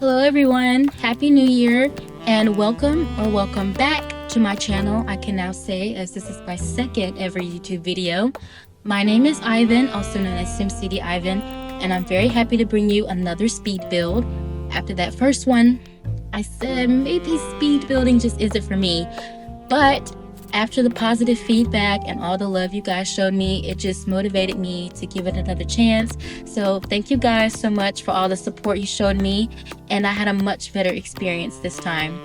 Hello everyone, Happy New Year and welcome back to my channel. I can now say, as this is my second ever YouTube video. My name is Ivan, also known as SimCityIvan, and I'm very happy to bring you another speed build. After that first one, I said maybe speed building just isn't for me, but after the positive feedback and all the love you guys showed me, it just motivated me to give it another chance. So thank you guys so much for all the support you showed me, and I had a much better experience this time.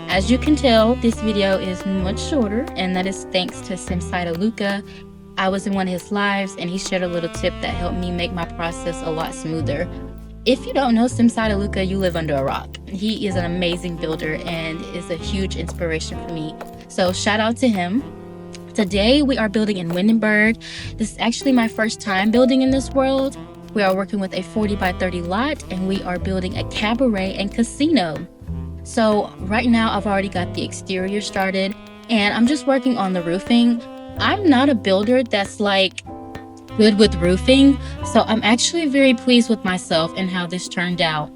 As you can tell, this video is much shorter, and that is thanks to SimCityIvan. I was in one of his lives and he shared a little tip that helped me make my process a lot smoother. If you don't know SimCityIvan, you live under a rock. He is an amazing builder and is a huge inspiration for me. So shout out to him. Today we are building in Windenburg. This is actually my first time building in this world. We are working with a 40 by 30 lot and we are building a cabaret and casino. So right now I've already got the exterior started and I'm just working on the roofing. I'm not a builder that's like good with roofing, so I'm actually very pleased with myself and how this turned out.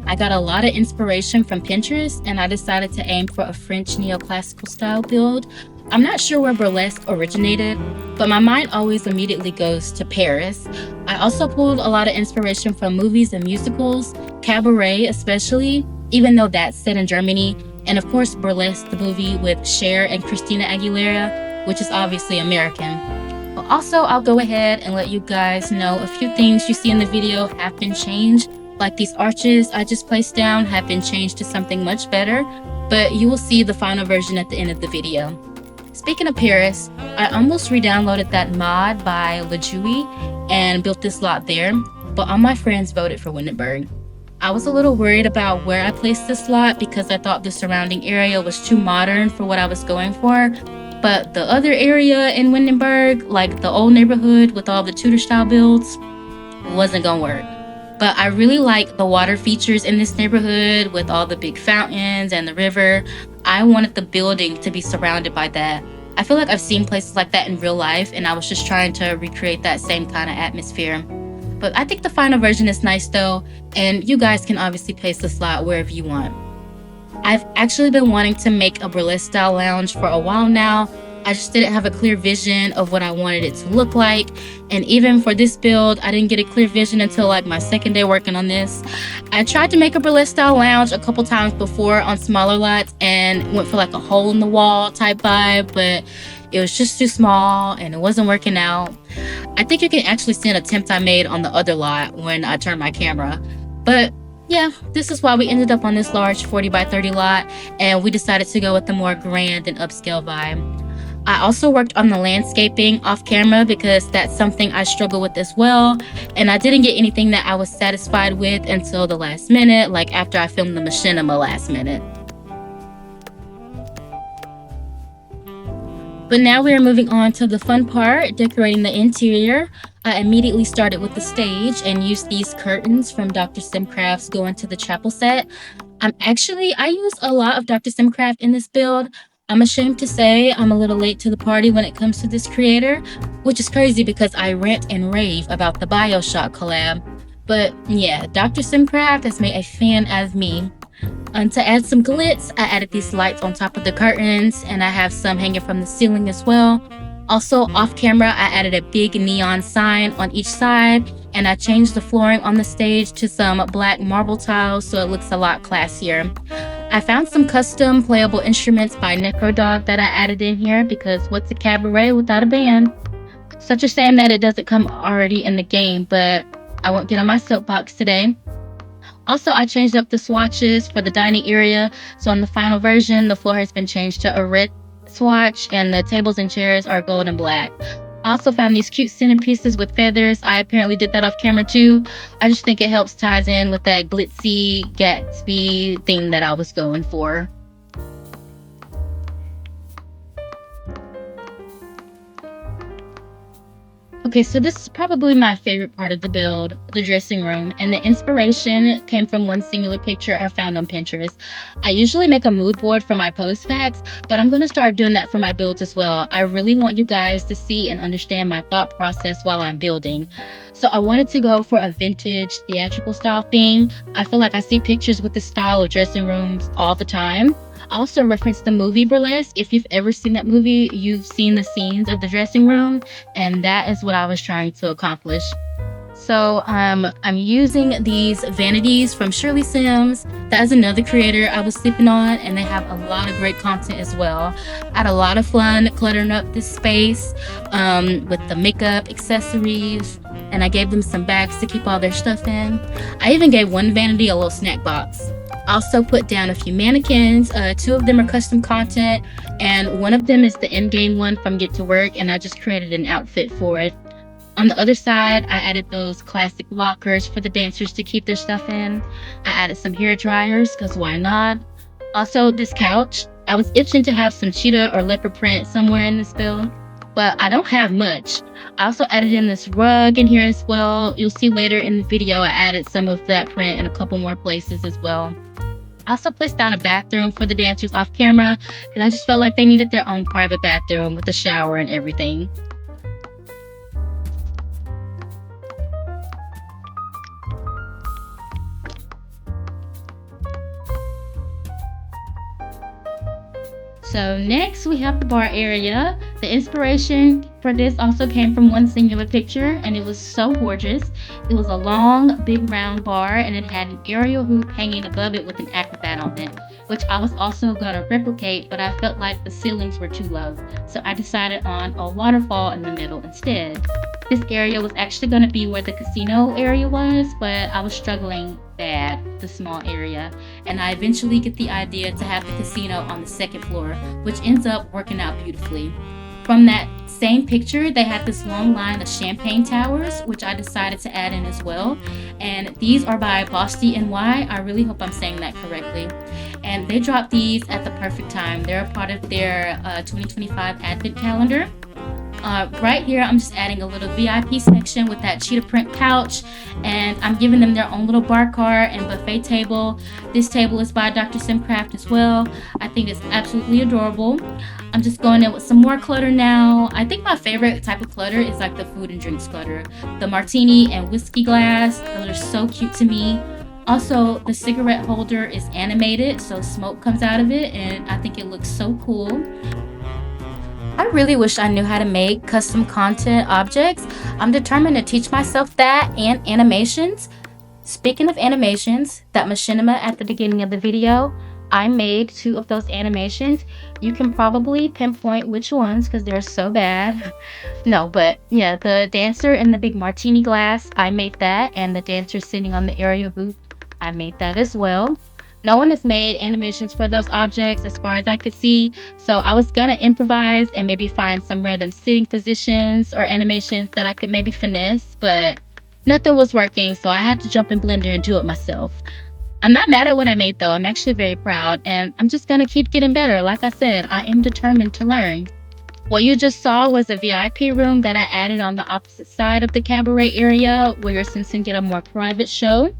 I got a lot of inspiration from Pinterest and I decided to aim for a French neoclassical style build. I'm not sure where burlesque originated, but my mind always immediately goes to Paris. I also pulled a lot of inspiration from movies and musicals, Cabaret especially, even though that's set in Germany, and of course Burlesque, the movie with Cher and Christina Aguilera, which is obviously American. But also, I'll go ahead and let you guys know a few things you see in the video have been changed. Like these arches I just placed down have been changed to something much better, but you will see the final version at the end of the video. Speaking of Paris, I almost re-downloaded that mod by LaJui and built this lot there, but all my friends voted for Windenburg. I was a little worried about where I placed this lot because I thought the surrounding area was too modern for what I was going for, but the other area in Windenburg, like the old neighborhood with all the Tudor style builds, wasn't gonna work. But I really like the water features in this neighborhood with all the big fountains and the river. I wanted the building to be surrounded by that. I feel like I've seen places like that in real life and I was just trying to recreate that same kind of atmosphere. But I think the final version is nice though, and you guys can obviously place this lot wherever you want. I've actually been wanting to make a burlesque style lounge for a while now. I just didn't have a clear vision of what I wanted it to look like, and even for this build I didn't get a clear vision until like my second day working on this. I tried to make a burlesque style lounge a couple times before on smaller lots and went for like a hole in the wall type vibe, but it was just too small and it wasn't working out. I think you can actually see an attempt I made on the other lot when I turned my camera, but yeah, this is why we ended up on this large 40 by 30 lot and we decided to go with the more grand and upscale vibe. I also worked on the landscaping off camera because that's something I struggle with as well, and I didn't get anything that I was satisfied with until the last minute, like after I filmed the machinima last minute. But now we are moving on to the fun part, decorating the interior. I immediately started with the stage and used these curtains from Dr. Simcraft's Go Into the Chapel set. I use a lot of Dr. Simcraft in this build. I'm ashamed to say I'm a little late to the party when it comes to this creator, which is crazy because I rant and rave about the BioShock collab. But yeah, Dr. Simcraft has made a fan out of me. And to add some glitz, I added these lights on top of the curtains and I have some hanging from the ceiling as well. Also off camera, I added a big neon sign on each side and I changed the flooring on the stage to some black marble tiles so it looks a lot classier. I found some custom playable instruments by Necrodog that I added in here because what's a cabaret without a band? Such a shame that it doesn't come already in the game, but I won't get on my soapbox today. Also, I changed up the swatches for the dining area, so on the final version, the floor has been changed to a red swatch and the tables and chairs are gold and black. I also found these cute centerpieces with feathers. I apparently did that off camera too. I just think it helps ties in with that glitzy Gatsby thing that I was going for. Okay, so this is probably my favorite part of the build, the dressing room, and the inspiration came from one singular picture I found on Pinterest. I usually make a mood board for my post packs, but I'm going to start doing that for my builds as well. I really want you guys to see and understand my thought process while I'm building. So I wanted to go for a vintage theatrical style theme. I feel like I see pictures with this style of dressing rooms all the time. I also referenced the movie Burlesque. If you've ever seen that movie, you've seen the scenes of the dressing room, and that is what I was trying to accomplish. So I'm using these vanities from Shirley Sims. That is another creator I was sleeping on, and they have a lot of great content as well. I had a lot of fun cluttering up this space with the makeup, accessories, and I gave them some bags to keep all their stuff in. I even gave one vanity a little snack box. I also put down a few mannequins. Two of them are custom content, and one of them is the in-game one from Get to Work, and I just created an outfit for it. On the other side, I added those classic lockers for the dancers to keep their stuff in. I added some hair dryers, because why not? Also, this couch. I was itching to have some cheetah or leopard print somewhere in this build, but I don't have much. I also added in this rug in here as well. You'll see later in the video I added some of that print in a couple more places as well. I also placed down a bathroom for the dancers off camera, and I just felt like they needed their own private bathroom with a shower and everything. So next we have the bar area. The inspiration for this also came from one singular picture, and it was so gorgeous. It was a long, big round bar, and it had an aerial hoop hanging above it with an acrobat on it, which I was also going to replicate, but I felt like the ceilings were too low. So I decided on a waterfall in the middle instead. This area was actually going to be where the casino area was, but I was struggling bad, the small area, and I eventually get the idea to have the casino on the second floor, which ends up working out beautifully. From that same picture, they had this long line of champagne towers, which I decided to add in as well. And these are by Bosti NY. I really hope I'm saying that correctly. And they dropped these at the perfect time. They're a part of their 2025 Advent calendar. Right here, I'm just adding a little VIP section with that cheetah print couch, and I'm giving them their own little bar cart and buffet table. This table is by Dr. Simcraft as well. I think it's absolutely adorable. I'm just going in with some more clutter now. I think my favorite type of clutter is like the food and drinks clutter. The martini and whiskey glass, those are so cute to me. Also, the cigarette holder is animated, so smoke comes out of it, and I think it looks so cool. I really wish I knew how to make custom content objects. I'm determined to teach myself that and animations. Speaking of animations, that machinima at the beginning of the video, I made 2 of those animations. You can probably pinpoint which ones because they're so bad. No, but yeah, the dancer in the big martini glass, I made that, and the dancer sitting on the aerial hoop, I made that as well. No one has made animations for those objects as far as I could see, so I was gonna improvise and maybe find some random sitting positions or animations that I could maybe finesse, but nothing was working, so I had to jump in Blender and do it myself. I'm not mad at what I made though. I'm actually very proud, and I'm just gonna keep getting better. Like I said, I am determined to learn. What you just saw was a VIP room that I added on the opposite side of the cabaret area where your Sims can get a more private show.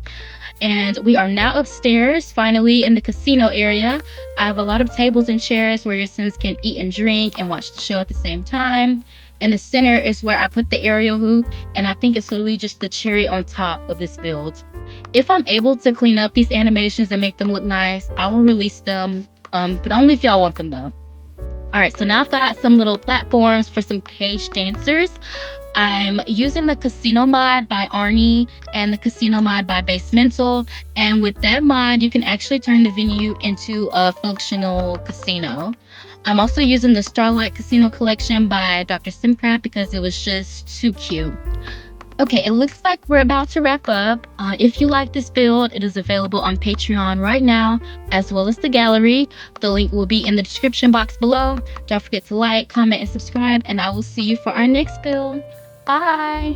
And we are now upstairs, finally in the casino area. I have a lot of tables and chairs where your Sims can eat and drink and watch the show at the same time. In the center is where I put the aerial hoop, and I think it's literally just the cherry on top of this build. If I'm able to clean up these animations and make them look nice, I will release them, but only if y'all want them though. Alright, so now I've got some little platforms for some cage dancers. I'm using the casino mod by Arnie and the casino mod by Basemental, and with that mod you can actually turn the venue into a functional casino. I'm also using the Starlight Casino collection by Dr. Simcraft because it was just too cute. Okay, it looks like we're about to wrap up. If you like this build, it is available on Patreon right now, as well as the gallery. The link will be in the description box below. Don't forget to like, comment, and subscribe, and I will see you for our next build. Bye!